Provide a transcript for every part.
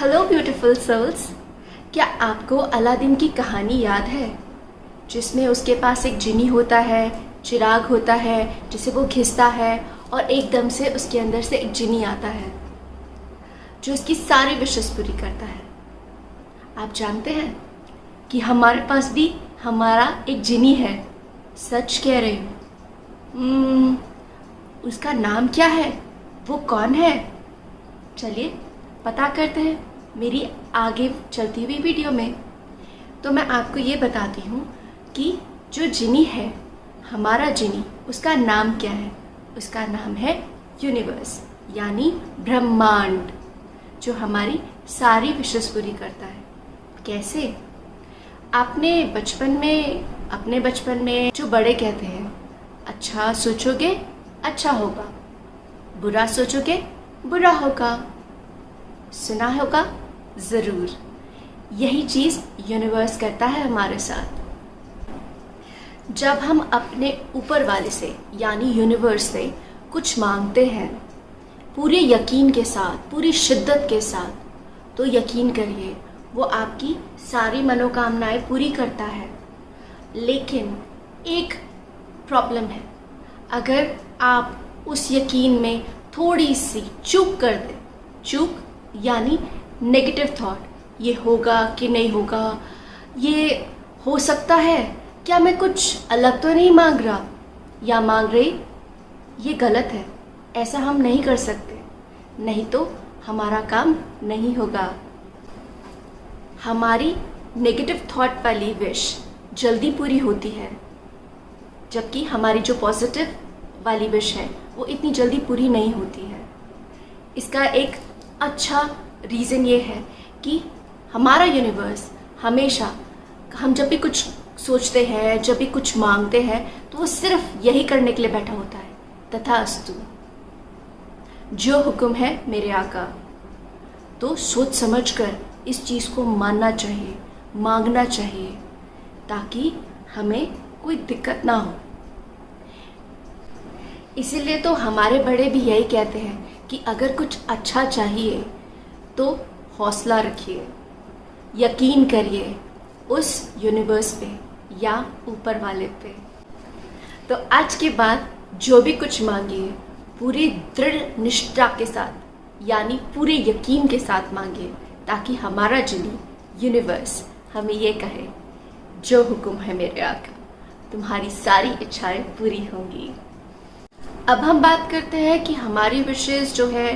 Hello beautiful souls. क्या आपको Aladdin की कहानी याद है, जिसमें उसके पास एक जिनी होता है, चिराग होता है जिसे वो घिसता है और एकदम से उसके अंदर से एक जिनी आता है जो उसकी सारी विशेस पूरी करता है। आप जानते हैं कि हमारे पास भी हमारा एक जिनी है। सच कह रही हूँ। उसका नाम क्या है, वो कौन है? चलिए पता करते हैं मेरी आगे चलती हुई वीडियो में। तो मैं आपको ये बताती हूँ कि जो जिनी है, हमारा जिनी, उसका नाम क्या है। उसका नाम है यूनिवर्स, यानी ब्रह्मांड, जो हमारी सारी विशेस पूरी करता है। कैसे? आपने अपने बचपन में जो बड़े कहते हैं, अच्छा सोचोगे अच्छा होगा, बुरा सोचोगे बुरा होगा, सुना होगा ज़रूर। यही चीज़ यूनिवर्स करता है हमारे साथ। जब हम अपने ऊपर वाले से यानी यूनिवर्स से कुछ मांगते हैं पूरे यकीन के साथ, पूरी शिद्दत के साथ, तो यकीन करिए वो आपकी सारी मनोकामनाएं पूरी करता है। लेकिन एक प्रॉब्लम है, अगर आप उस यकीन में थोड़ी सी चूक कर दें, चूक यानी नेगेटिव थॉट, ये होगा कि नहीं होगा, ये हो सकता है, क्या मैं कुछ अलग तो नहीं मांग रहा, या मांग रही, ये गलत है, ऐसा हम नहीं कर सकते, नहीं तो हमारा काम नहीं होगा। हमारी नेगेटिव थॉट वाली विश जल्दी पूरी होती है, जबकि हमारी जो पॉजिटिव वाली विश है वो इतनी जल्दी पूरी नहीं होती है। इसका एक अच्छा रीज़न ये है कि हमारा यूनिवर्स हमेशा, हम जब भी कुछ सोचते हैं, जब भी कुछ मांगते हैं, तो वो सिर्फ यही करने के लिए बैठा होता है, तथास्तु, जो हुक्म है मेरे आका। तो सोच समझकर इस चीज़ को मानना चाहिए, मांगना चाहिए, ताकि हमें कोई दिक्कत ना हो। इसीलिए तो हमारे बड़े भी यही कहते हैं कि अगर कुछ अच्छा चाहिए तो हौसला रखिए, यकीन करिए उस यूनिवर्स पे या ऊपर वाले पे। तो आज के बाद जो भी कुछ मांगिए पूरी दृढ़ निष्ठा के साथ, यानी पूरे यकीन के साथ मांगिए, ताकि हमारा जिनी यूनिवर्स हमें ये कहे, जो हुक्म है मेरे आका, तुम्हारी सारी इच्छाएं पूरी होंगी। अब हम बात करते हैं कि हमारी विशेस जो है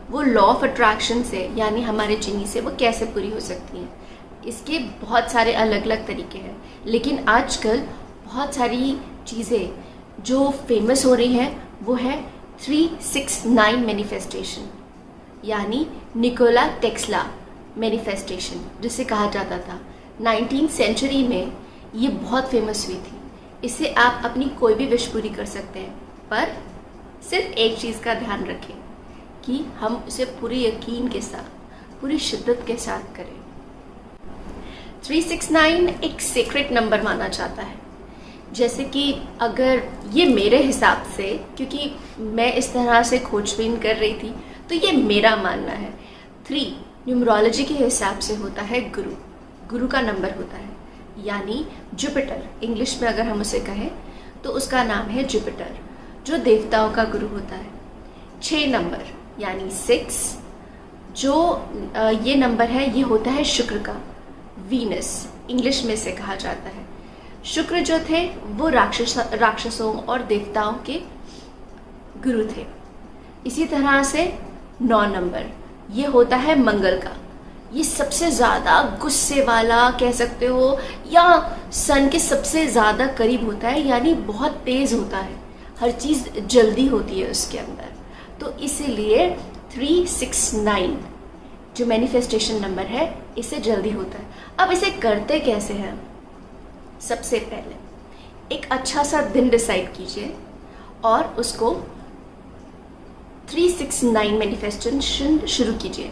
वो लॉ ऑफ अट्रैक्शन से, यानी हमारे जिनी से, वो कैसे पूरी हो सकती हैं। इसके बहुत सारे अलग अलग तरीके हैं, लेकिन आजकल बहुत सारी चीज़ें जो फेमस हो रही हैं वो है 369 मैनिफेस्टेशन, यानी निकोला टेस्ला मैनिफेस्टेशन, जिसे कहा जाता था। 19वीं सेंचुरी में ये बहुत फेमस हुई थी। इससे आप अपनी कोई भी विश पूरी कर सकते हैं, पर सिर्फ एक चीज़ का ध्यान रखें कि हम उसे पूरे यकीन के साथ, पूरी शिद्दत के साथ करें। 369 एक सीक्रेट नंबर माना जाता है। जैसे कि अगर ये मेरे हिसाब से, क्योंकि मैं इस तरह से खोजबीन कर रही थी, तो ये मेरा मानना है। 3 न्यूमरोलॉजी के हिसाब से होता है गुरु, गुरु का नंबर होता है, यानी जुपिटर। इंग्लिश में अगर हम उसे कहें तो उसका नाम है जुपिटर, जो देवताओं का गुरु होता है। 6 नंबर यानी 6, जो ये नंबर है, ये होता है शुक्र का, वीनस इंग्लिश में से कहा जाता है। शुक्र जो थे वो राक्षसों और देवताओं के गुरु थे। इसी तरह से 9 नंबर ये होता है मंगल का। ये सबसे ज़्यादा गुस्से वाला कह सकते हो, या सन के सबसे ज़्यादा करीब होता है, यानी बहुत तेज़ होता है, हर चीज़ जल्दी होती है उसके अंदर। तो इसीलिए 369 जो मैनिफेस्टेशन नंबर है, इससे जल्दी होता है। अब इसे करते कैसे हैं? सबसे पहले एक अच्छा सा दिन डिसाइड कीजिए और उसको 369 मैनिफेस्टेशन शुरू कीजिए।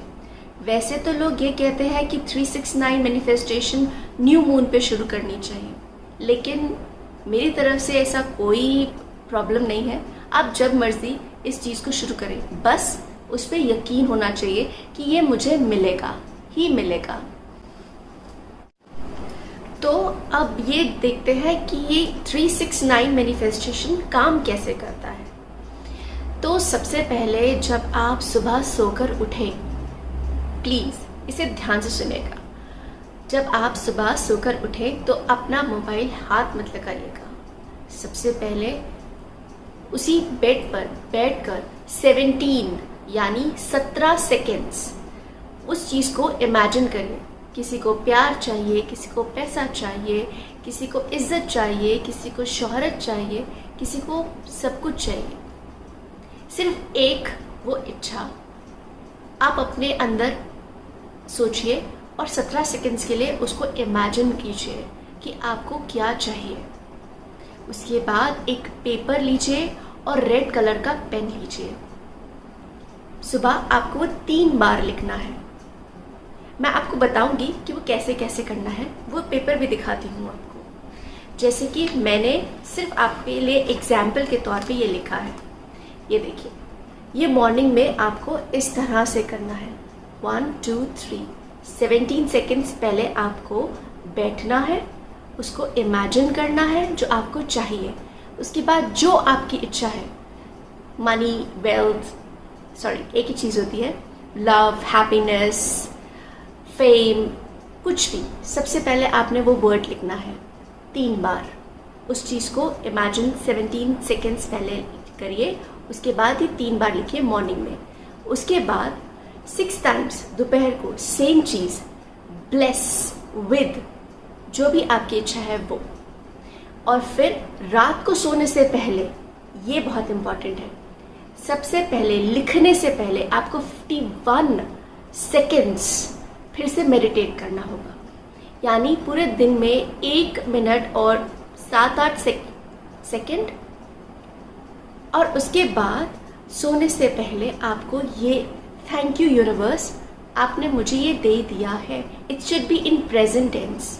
वैसे तो लोग ये कहते हैं कि 369 मैनिफेस्टेशन न्यू मून पे शुरू करनी चाहिए, लेकिन मेरी तरफ से ऐसा कोई प्रॉब्लम नहीं है। आप जब मर्जी इस चीज़ को शुरू करें, बस उस पर यकीन होना चाहिए कि ये मुझे मिलेगा, ही मिलेगा। तो अब ये देखते हैं कि ये 369 मैनिफेस्टेशन काम कैसे करता है। तो सबसे पहले जब आप सुबह सोकर उठें, प्लीज़ इसे ध्यान से सुनेगा। जब आप सुबह सोकर उठें तो अपना मोबाइल हाथ मत लगाइएगा। सबसे पहले उसी बेड पर बैठकर 17 सेकेंड्स उस चीज़ को इमेजिन करिए। किसी को प्यार चाहिए, किसी को पैसा चाहिए, किसी को इज्जत चाहिए, किसी को शोहरत चाहिए, किसी को सब कुछ चाहिए। सिर्फ एक वो इच्छा आप अपने अंदर सोचिए और 17 सेकंड्स के लिए उसको इमेजिन कीजिए कि आपको क्या चाहिए। उसके बाद एक पेपर लीजिए और रेड कलर का पेन लीजिए। सुबह आपको 3 बार लिखना है। मैं आपको बताऊंगी कि वो कैसे कैसे करना है, वो पेपर भी दिखाती हूँ आपको। जैसे कि मैंने सिर्फ आपके लिए एग्जाम्पल के तौर पे ये लिखा है। ये देखिए, ये मॉर्निंग में आपको इस तरह से करना है। 1 2 3 17 सेकेंड्स पहले आपको बैठना है, उसको इमेजिन करना है जो आपको चाहिए। उसके बाद जो आपकी इच्छा है, मनी, वेल्थ, एक ही चीज़ होती है, लव, हैप्पीनेस, फेम, कुछ भी, सबसे पहले आपने वो वर्ड लिखना है 3 बार। उस चीज़ को इमेजिन 17 सेकेंड्स पहले करिए। उसके बाद ही 3 बार लिखिए मॉर्निंग में। उसके बाद 6 टाइम्स दोपहर को सेम चीज़, ब्लेस विद, जो भी आपकी इच्छा है वो। और फिर रात को सोने से पहले, ये बहुत इम्पॉर्टेंट है, सबसे पहले लिखने से पहले आपको 51 सेकेंड्स फिर से मेडिटेट करना होगा। यानी पूरे दिन में 1 मिनट और 7-8 सेकेंड। और उसके बाद सोने से पहले आपको ये थैंक यू यूनिवर्स, आपने मुझे ये दे दिया है। It should be in present tense,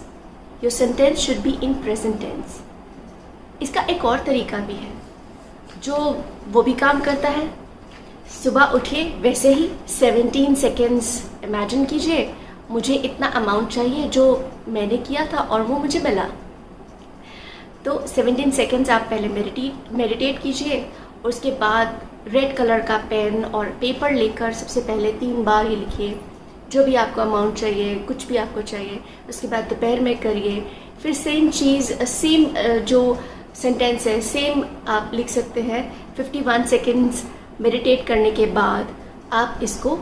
your sentence should be in present tense. इसका एक और तरीका भी है जो वो भी काम करता है। सुबह उठिए, वैसे ही 17 सेकेंड्स इमेजिन कीजिए, मुझे इतना अमाउंट चाहिए जो मैंने किया था और वो मुझे मिला। तो 17 सेकेंड्स आप पहले मेडिटेट कीजिए। उसके बाद रेड कलर का पेन और पेपर लेकर सबसे पहले 3 बार ही लिखिए जो भी आपको अमाउंट चाहिए, कुछ भी आपको चाहिए। उसके बाद दोपहर में करिए, फिर सेम चीज़, सेम जो सेंटेंस है सेम आप लिख सकते हैं। 51 सेकेंड्स मेडिटेट करने के बाद आप इसको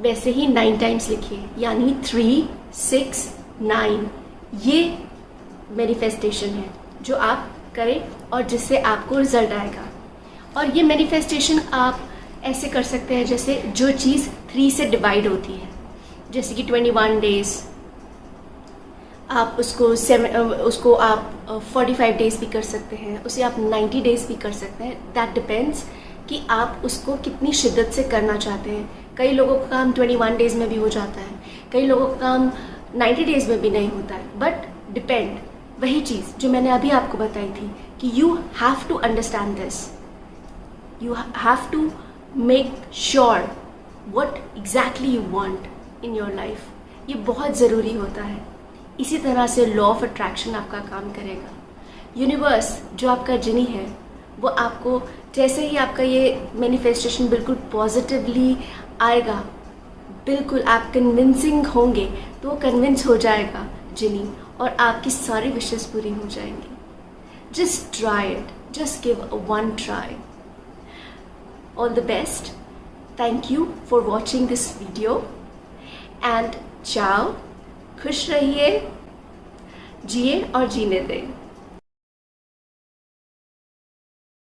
वैसे ही 9 टाइम्स लिखिए, यानी 3 6 9। ये मैनिफेस्टेशन है जो आप करें और जिससे आपको रिजल्ट आएगा। और ये मैनिफेस्टेशन आप ऐसे कर सकते हैं जैसे जो चीज़ 3 से डिवाइड होती है, जैसे कि 21 डेज, आप उसको आप 45 डेज भी कर सकते हैं, उसे आप 90 डेज भी कर सकते हैं। दैट डिपेंड्स कि आप उसको कितनी शिद्दत से करना चाहते हैं। कई लोगों का काम 21 डेज में भी हो जाता है, कई लोगों का काम 90 डेज में भी नहीं होता है। बट डिपेंड, वही चीज़ जो मैंने अभी आपको बताई थी कि you have to understand this, you have to make sure what exactly you want in your life. ये बहुत ज़रूरी होता है। इसी तरह से लॉ ऑफ अट्रैक्शन आपका काम करेगा। यूनिवर्स जो आपका जिनी है वो आपको, जैसे ही आपका ये मैनिफेस्टेशन बिल्कुल पॉजिटिवली आएगा, बिल्कुल आप कन्विंसिंग होंगे तो वो कन्विंस हो जाएगा जिनी, और आपकी सारी विशेस पूरी हो जाएंगी। Just try it, just give one try. All the best. Thank you for watching this video and चाओ। खुश रहिए, जिए और जीने दें।